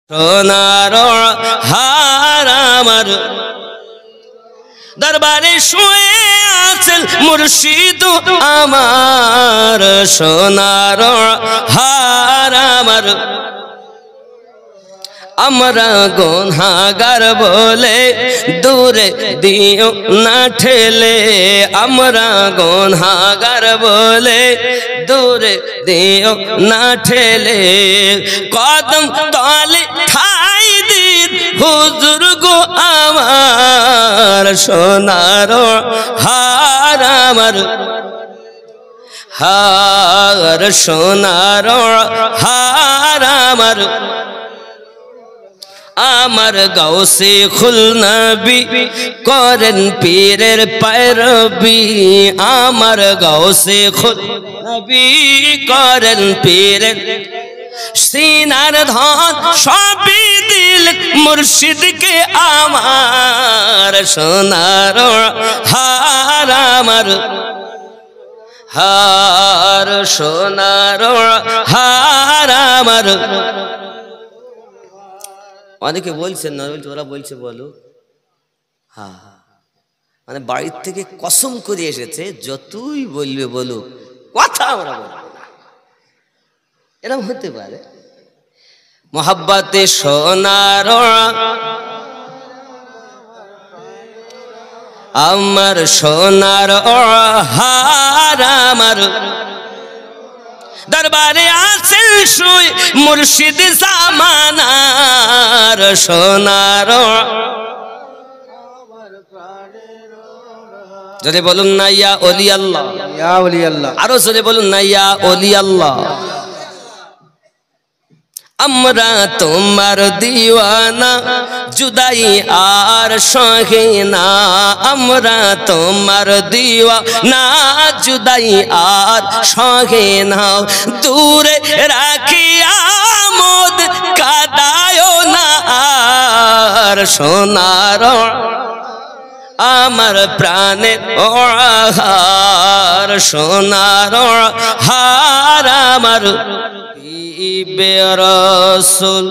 সোনার হার আমার দরবারে শুয়ে আছেন মুর্শিদ আমার, সোনার হার আমার। আমরা গুনাহগার বলে দূরে দিও না ঠেলে, আমরা গুনাহগার বলে দূরে দিও না ঠেলে। কদম তলে ঠাই দিন হুজুর গো আমার, সোনার হার আমার হার, সোনার হার আমার। আমার গাউসে খুল নবী করেন পীরের पैरवी, আমার গাউসে খুল নবী করেন পীরের। সিনার ধন সবই দিল মুর্শিদকে আমার, সোনার হার আমার হার, সোনার হার আমার। অনেকে বলছেন না, ওরা বলছে বলো হ্যাঁ, মানে বাড়ির থেকে কসম করে এসেছে যতই বলবে বলো, কথা আমরা বলবো না। এরকম হতে পারে মোহাব্বতে সোনার আমার, সোনার হার আমার। দরবারে আছেন শুই মুর্শিদ জামানার, সোনার। যদি বলুন না ইয়া ওলি আল্লাহ, ইয়া ওলি আল্লাহ, আরো যদি বলুন না ইয়া ওলি আল্লাহ। আমরা তোমার দিওয়ানা জুদাই আর সহে না, আমরা তোমার দিওয়ানা জুদাই আর সহে না। দূরে রাখিয়া মোদ কাদায়ও না আর, সোনার আমার প্রাণের হার, সোনার হার আমার। রাসূল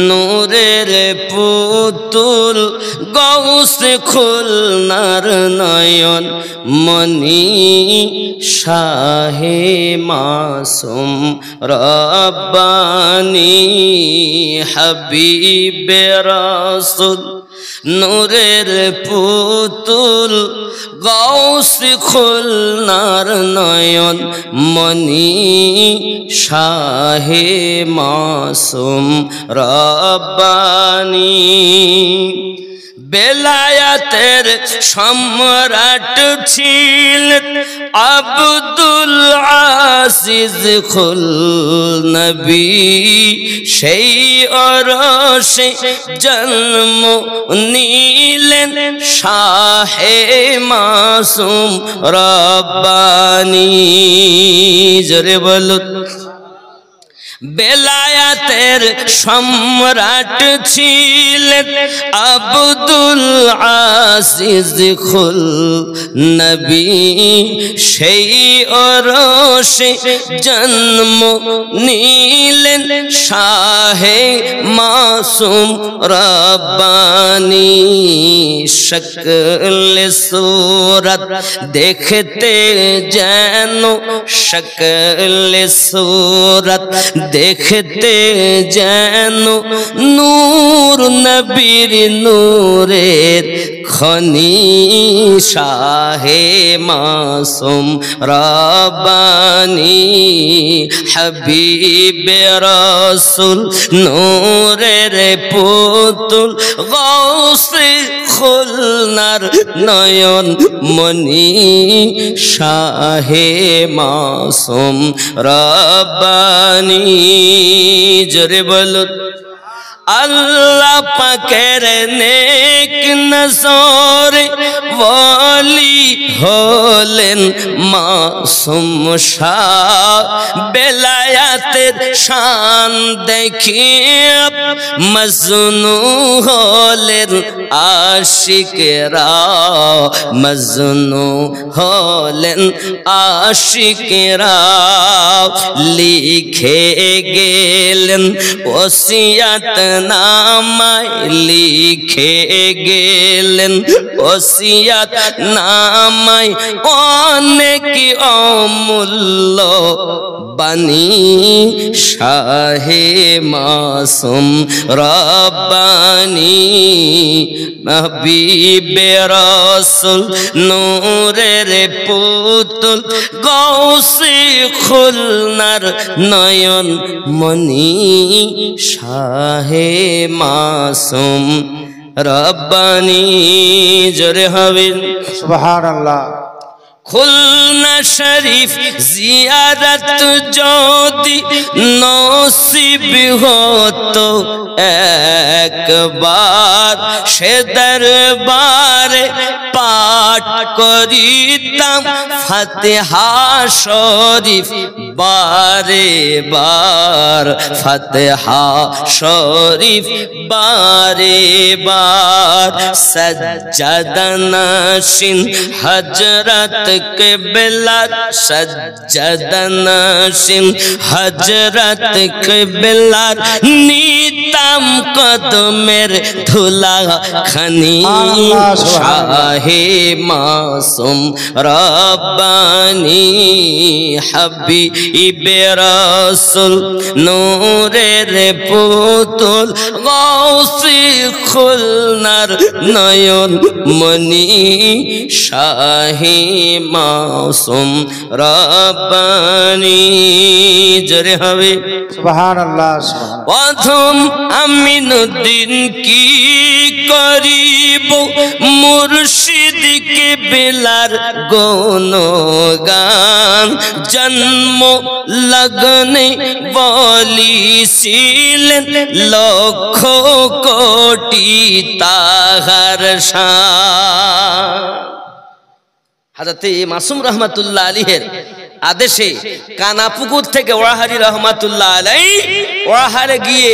নূরের পুতুল গৌসে খুলনার নয়ন মনি, শাহে মাসুম রব্বানি। হাবিবে রাসূল নূরের পুতুল গৌসে খুলনার নয়ন মনি, শাহে মাসুম রব্বানি। বেলায়াতের সম্রাট ছিলেন আব্দুল আসিজ খুল নবী, সেই অরশে জন্ম নিলেন শাহে মাসুম রব্বানি। জোরে বলুন। বেলায়াতের সম্রাট ছিলেন আব্দুল আসিজ খুল নবী, সেই অরশে জন্ম নিলেন শাহে মাসুম রব্বানি। শক্ল সূরত দেখতে যেন, শক্ল সূরত দেখতে যেন নূর নবীর নূরের খনি, শাহে মাসুম রব্বানি। হাবিবে রাসূল নূরের পুতুল গৌসে খুলনার নয়ন মনি, শাহে মাসুম রব্বানি। জোরে বলুন। আল্লাহ পাকের নেক নজর ওলি হলেন মাসুম শাহ বেলায়াতের শান দেখিয়ে মজনু হলেন আশিকেরা মজনু হলেন আশিকেরা লিখে গেলেন ওসিয়াত নামায় লিখে গেলেন ওসিয়াত নামায় অনেক অমূল্য বাণী শাহে মাসুম রব্বানি হাবিবে রাসূল নূরের পুতুল গৌসে খুলনার নয়ন মনি শাহে মাসুম রব্বানি জোরে হবে সুবহানাল্লাহ। খুলনা শরীফ জিয়ারত যদি নসিব হতো একবার সে দরবারে পাঠ করিতাম ফাতিহা শরীফ বারে বার ফাতিহা শরীফ বারে বার সজ্জাদা নশিন হযরত কিবলাত সজ্জাদা নশিন হযরত কিবলাত নিতাম কদমের ধুলা খানি শাহে মাসুম রব্বানি হাবিবে রাসূল নূরের পুতুল গৌসে খুলনার নয়ন মনি শাহে মাসুম রব্বানি জোরে হবে সুবহানাল্লাহ। প্রথম আমিনুদ্দিন কি করিব মুর্শিদ কিবলার গুণগান জন্ম লগ্নে বলিছিলেন লক্ষ কোটি তাহার শান। হযরতে মাসুম রহমাতুল্লাহ আলাইহির আদেশে কানাপুকুর থেকে ওয়াহারি রহমাতুল্লাহ আলাইহি ওয়াহারে গিয়ে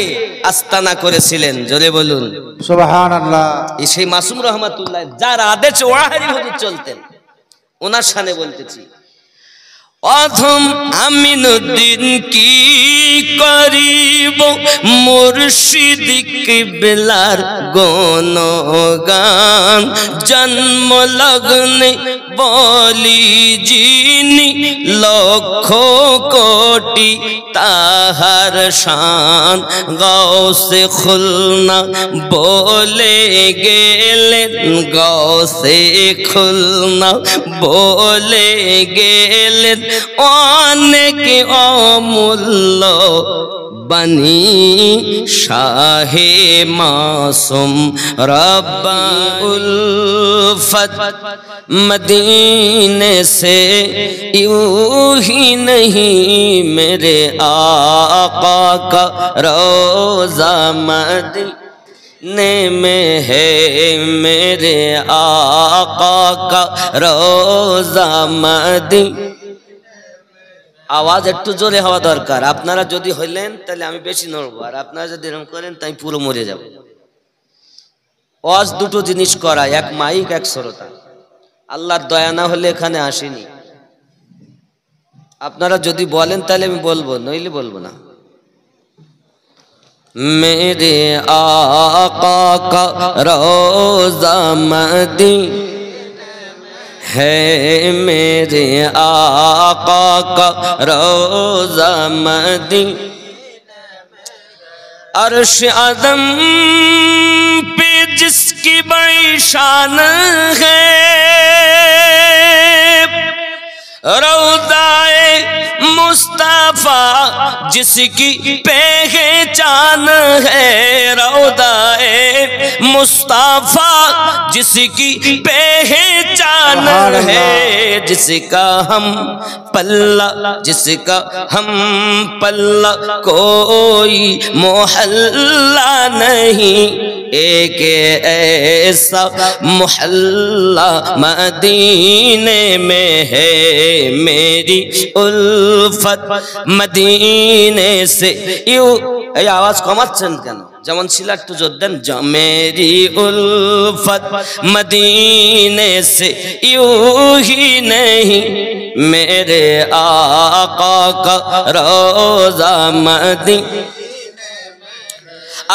আস্তানা করেছিলেন। জোরে বলুন সুবহানাল্লাহ। এই সেই মাসুম রহমাতুল্লাহ যার আদেশে ওয়াহারি হুজুর চলতেন, ওনার শানে বলতেছি। অধম আমিনুদ্দিন কি করিব মুর্শিদ কিবলার গুণগান জন্ম লগ্নে বলি যিনি লক্ষ কোটি তাহার শান গৌসে খুলনা বলে গেলেন গৌসে খুলনা বলে গেলেন অনেক অমূল্য বাণী শাহে মাসুম রব্বাউল ফত मदीने से यूं ही नहीं मेरे आका का रोज़ा मदीने में है मेरे आका का रोज़ा मदीने। आवाज একটু জোরে হওয়া দরকার। আপনারা যদি হইলেন তাহলে আমি বেশি নড়ব, আর আপনারা যদি এরকম করেন তাই পুরো মরে যাব। ওয়াজ দুটো জিনিস করা, এক মাইক এক শ্রোতা। আল্লাহর দয়া না হলে এখানে আসেনি। আপনারা যদি বলেন তাহলে আমি বলবো, নইলে বলবো না। মেরে আকা কা রোজা মদীনা है मेरे आका का रोज़ा मदीना। अर्श आदम पे जिसकी बड़ी शान है रौज़ाए मुस्तफा जिसकी पहचान है रौज़ाए मुस्तफा जिसकी पहचान है, जिसका हम पल्ला कोई मोहल्ला नहीं, एक ऐसा मोहल्ला मदीने में है, मेरी उल्फत मदीने से यूं। এই আওয়াজ কমাচ্ছেন কেন? যেমন ছিল একটু জোর দেন। মেরি উলফত মদীনে से यूं ही नहीं, मेरे आका का रोज़ा मदीने।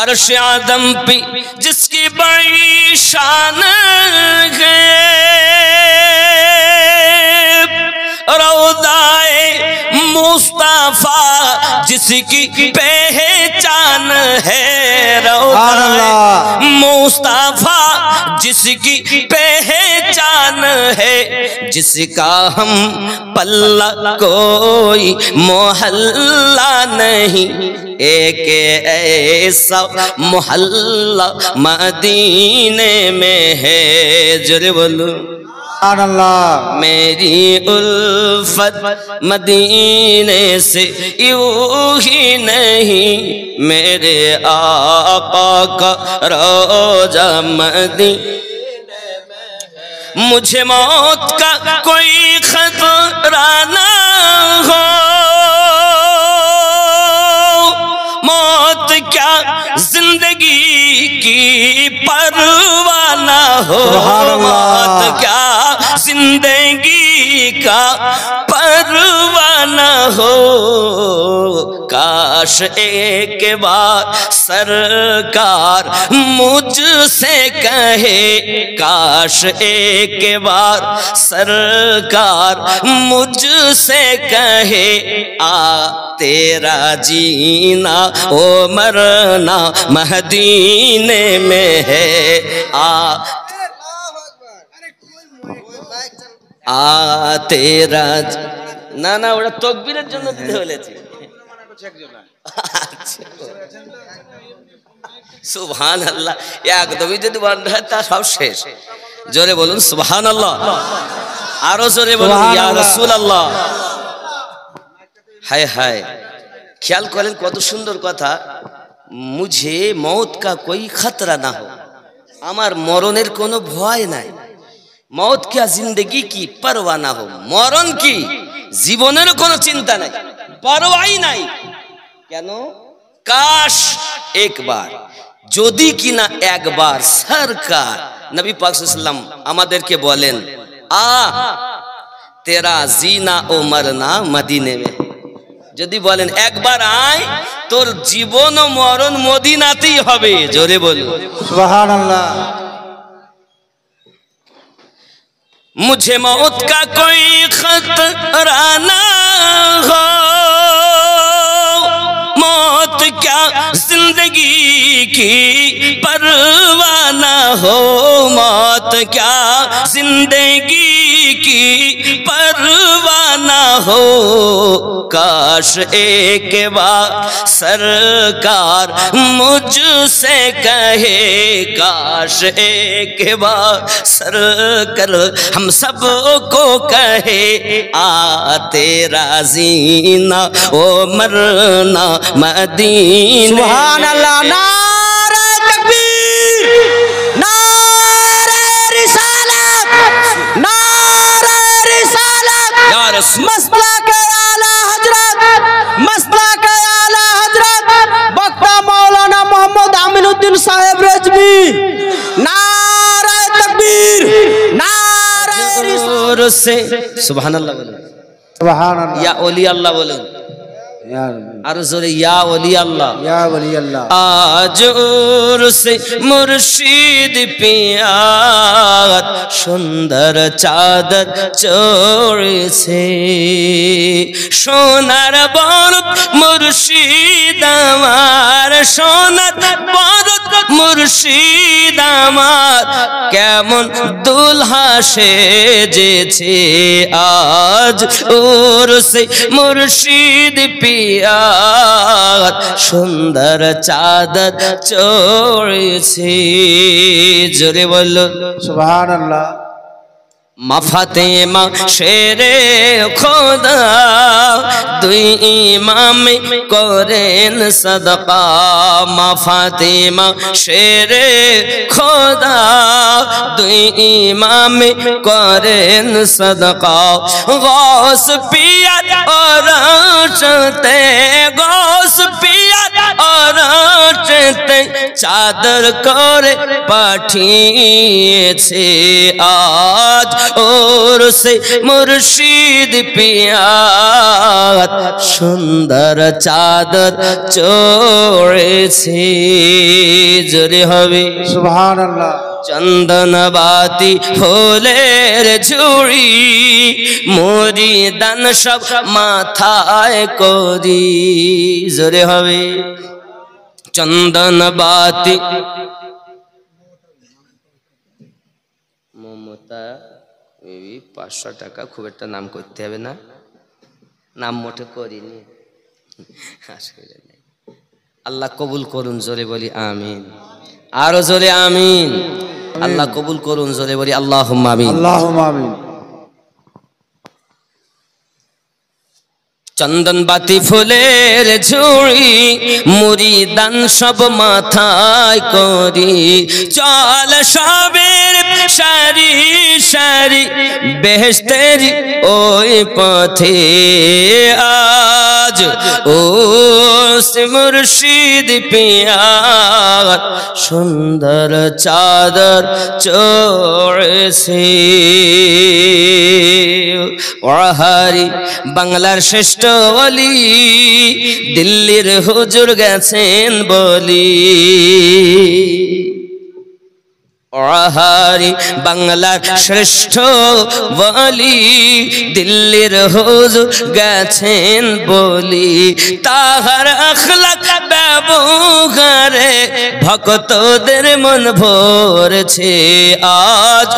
अर्श आदम पे जिसकी बड़ी शान है, रौज़ाए मुस्तफा जिसकी पहचान है, रौज़ाए मुस्तफा जिसकी पहचान है, जिसका हम पल्ला कोई मोहल्ला नहीं, एक ऐसा मोहल्ला मदीने में है। जोरे बोलो मेरी उल्फत मदीने से यूं ही नहीं, मेरे आका का रोज़ा मदीने में है। मुझे मौत का कोई खतरा ना हो, मौत क्या जिंदगी की परवाह ना हो, मौत क्या जिंदगी का परवाह ना हो। काश एक बार सरकार मुझसे कहे, काश एक बार सरकार मुझसे कहे, आ तेरा जीना ओ मरना मदीने में है, तेरा ना ना ওটা তকবীরের জন্য দিতে বলেছি। সুবহানাল্লাহ, একদমই যদি বন্ধ হয় তা সব শেষ। জোরে বলুন সুবহানাল্লাহ, আরো জোরে বলুন ইয়া রাসূলুল্লাহ। হায় হায়, খেয়াল করেন কত সুন্দর কথা। মুঝে মौत का कोई खतरा ना हो, আমার মরণের কোনো ভয় নাই। मौत क्या जिंदगी की परवाह ना हो, मरण की জীবনের কোনো চিন্তা নাই, পরোয়াই নাই। কেন? কাশ একবার, যদি কিনা একবার সরকার নবী পাক সাল্লাল্লাহু আলাইহি ওয়াসাল্লাম আমাদেরকে বলেন, তেরা জিনা ও মরনা মদিনে মে, যদি বলেন একবার আয়, তোর জীবন ও মরণ মদিনাতেই হবে। জোরে বলুন সুবহানাল্লাহ। मुझे मौत का कोई खतरा ना हो, मौत क्या जिंदगी की परवाह ना हो, मौत क्या जिंदगी की परवाह ना हो। काश एक बार सरकार मुझसे कहे, काश एक बार सरकार हम सबको कहे, आ तेरा जीना ओ मरना मदीने। सुभान अल्लाह, नारे तकबीर, नारे रिसालत, नारे रिसालत, या रसूल मसलक आला हजरत, मसलक आला हजरत वक्ता मौलाना मोहम्मद अमीनुद्दीन साहेब रजवी। नारे तकबीर, नारे रिसालत से सुबहानल्लाह बोलो, सुबहानल्लाह, या ओली अल्लाह बोलो, और जोरे या ओली अल्लाह, या वली अल्लाह। आज से मुर्शिद पियात सुंदर चादर चोरेছে, সোনার বরত মুর্শিদ আমার, সোনার বরত মুর্শিদ আমার কেমন দুলহা সেজেছে আজ উরসে মুর্শিদ পিয়ার সুন্দর চাদর চড়েছে। জোরে বলল সুবহানাল্লাহ। মা ফাতেমা শেরে খোদা দুই ইমামে করেন সাদকা। মা ফাতেমা শেরে খোদা দুই ইমামে করেন সাদকা। গৌস পিয়ার অরশতে গৌস পিয়ার অরশতে চাদর করে পাঠিয়েছে আজ উরসে মুর্শিদ পিয়ার সুন্দর চাদর চড়েছে। জোরে হবে সুবহানাল্লাহ। চন্দন বাতি ফুলের ঝুড়ি মুরিদান সব মাথায় করি। জোরে হবে চন্দন বাতি। মমতা 500 টাকা, খুব একটা নাম করতে হবে না, নাম মোটে করিনি। আল্লাহ কবুল করুন, জোরে বলি আমিন। আরো জোরে আমিন। আল্লাহ কবুল করুন, জোরে বলি আল্লাহুম্মা আমিন। আল্লাহুম্মা আমিন। চন্দন বাতি ফুলের ঝুড়ি মুরিদান সব মাথায় করি চল সবের সারি সারি বেহেশতের ওই পথে আজ ও মুর্শিদ পিয়ার সুন্দর চাদর চড়েছে। ওয়াহারি বাংলার শ্রেষ্ঠ ওলি দিল্লির হুজুর গেছেন বলি। ওয়াহারি বাংলার শ্রেষ্ঠ ওলি দিল্লির হুজুর গেছেন বলি। তাহার আখলাক ব্যবহারে ভক্তদের মন ভরেছে আজ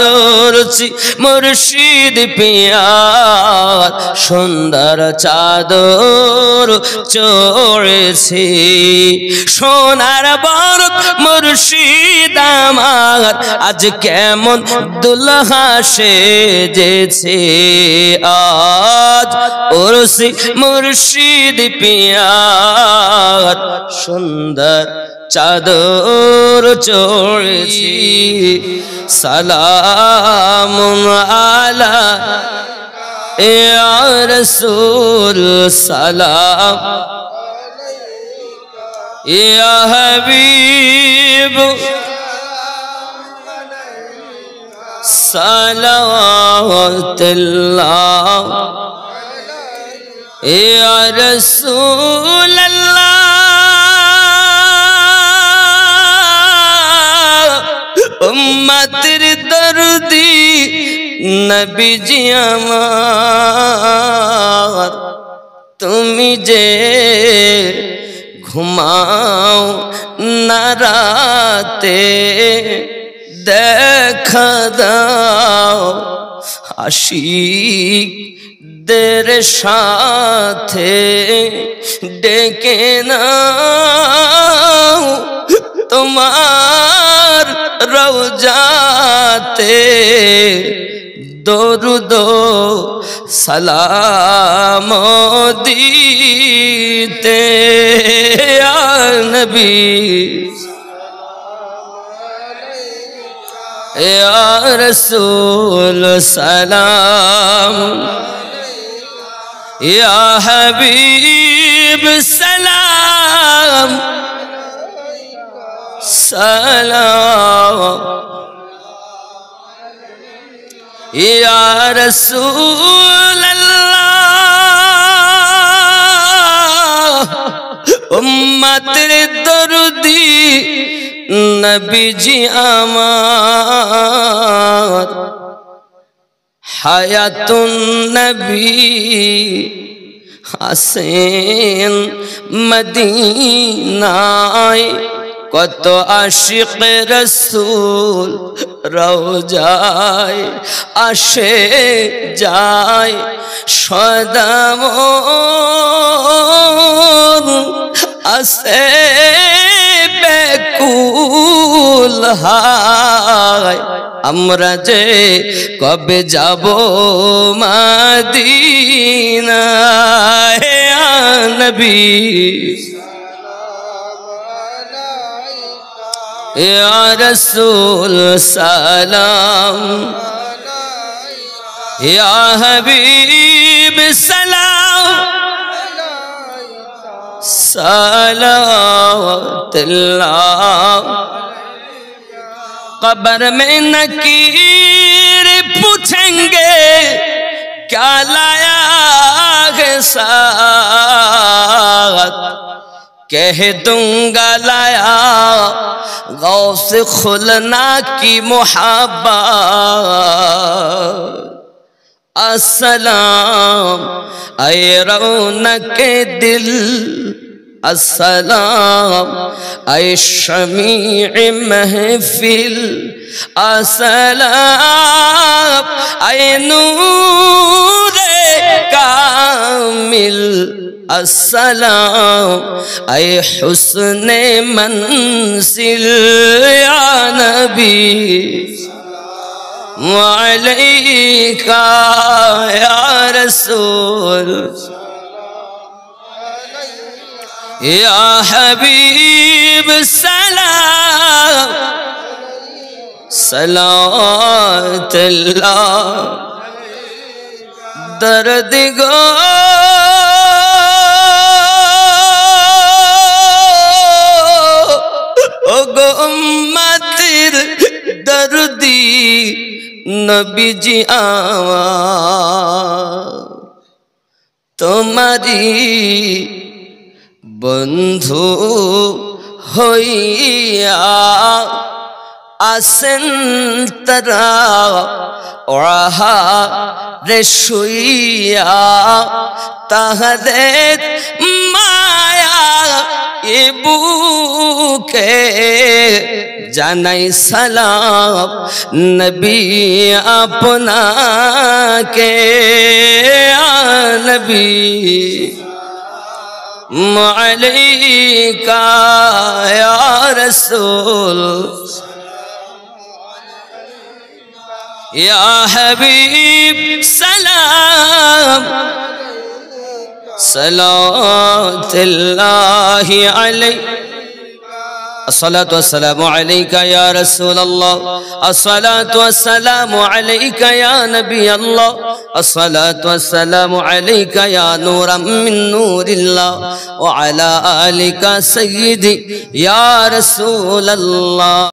মুর্শিদ পিয়ার সুন্দর চাদর চড়েছে। সোনার বরত মুর্শিদ আমার আজ কেমন দুলহা সেজেছে আজ উরসি মুর্শিদ পিয়ার সুন্দর চাদর চড়েছি। সালামুন আলা ইয়া রাসূল সালাম ইয়া হাবিব সালাওয়াতুল্লাহ ইয়া রাসূলুল্লাহ উম্মতের দরদি নবীজি আমার তুমি যে ঘুমাও না রাতে দেখা দাও আশিকদের সাথে ডেকে নাও তোমার রওজাতে দরুদ সালাম দিতে ইয়া নবী ইয়া রাসূল সালাম ইয়া হাবিব সালাম সালাম ইয়া রাসূলুল্লাহ উম্মতের দরদি নবীজি আমার হায়াতুন নবী আছেন মদিনায় কত আশিক রসুল রওজায় আসে যায় সদাম আসে বেকুল হায় আমরা যে কবে যাব মদিনা হে নবী या रसूल सलाम या हबीब सलाम सलावतुल्लाह कब्र में नकीर पूछेंगे क्या लाया है साथ कह दूंगा लाया गौस खुलना की मोहब्बत अस्सलाम ऐ रौनक दिल अस्सलाम ऐ शमीअ महफिल अस्सलाम ऐ नूरे कामिल अस्सलाम ऐ हुस्ने मंसिल या नबी अलैका या रसूल या हबीब सलाम सलावतुल्लाह दर्द गो उम्मतिर दर्दी नबी जी आवा तुम्हारी बंधु होइया आसन तरा ओहा रेशुइया तहदेत माया इबुके জানাই সালাম নবী আপনাকে নবী আলাইকা ইয়া রাসূল ইয়া হাবিব সালাম সালাতুল্লাহি আলাইহি الصلاة والسلام عليك يا رسول الله الصلاة والسلام عليك يا نبي الله الصلاة والسلام عليك يا نورا من نور الله وعلى آلك سيدي يا رسول الله